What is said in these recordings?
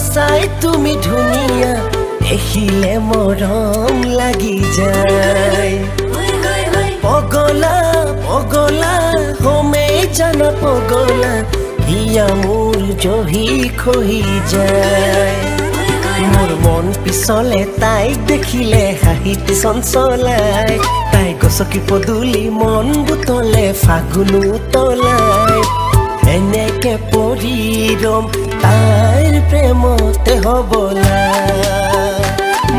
সঁচাই তুমি ধুনীয়া দেখিলে মৰম লাগি যায় পগলা পগলা হমেই জানা পগলা হিয়া মোৰ জহি খহি যায় মোৰ মন পিছলে তাইক দেখিলে হাঁহিটি চঞ্চলাই তাই গছকি পদূলি মন বুটলে ফাগুন উতলাই এনেকে পৰি ৰম তাইৰ প্ৰেমতে হবলা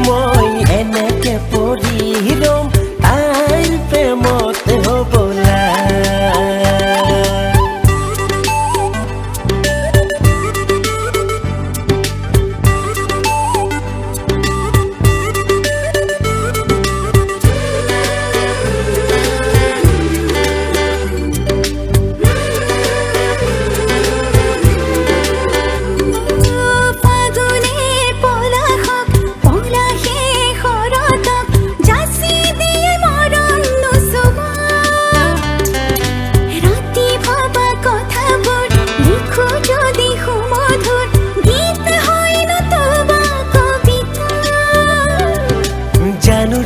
মই এনেকে পৰি ৰম তাইৰ প্ৰেমতে হবলা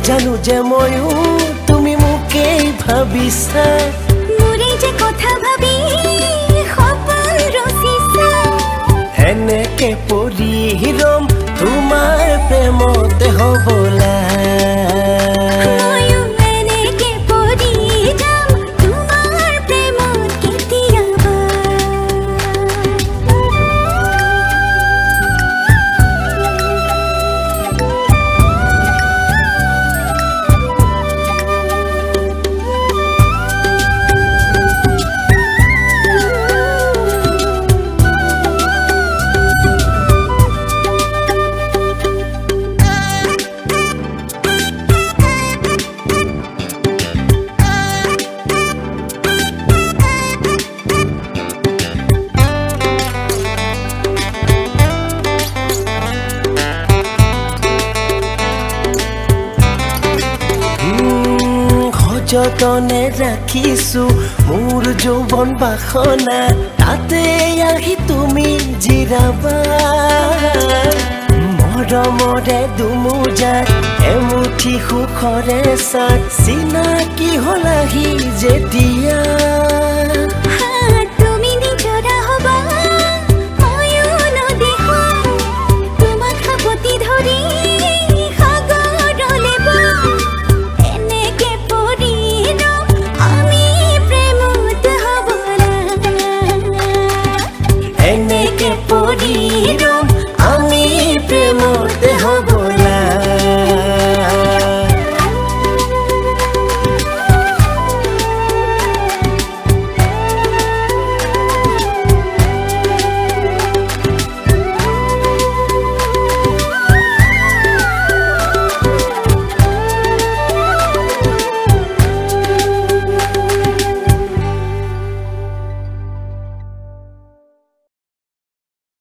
জানো যে ময়ো তুমি মোকেই ভাবিছা মোৰে যে কথা ভাবি সপোন ৰচিছা এনেকে পৰি ৰম তোমাৰ প্ৰেমতে হবলা ময়ো এনেকে পৰি যাম তোমাৰ প্ৰেমত কেতিয়াবা যতনে ৰাখিছো মোৰ যৌৱন বাসনা তাতে আহি তুমি জিৰাবা মৰমৰে দুমোজাত এমুঠি সুখৰে চাক চিনাকি হলাহি যেতিয়া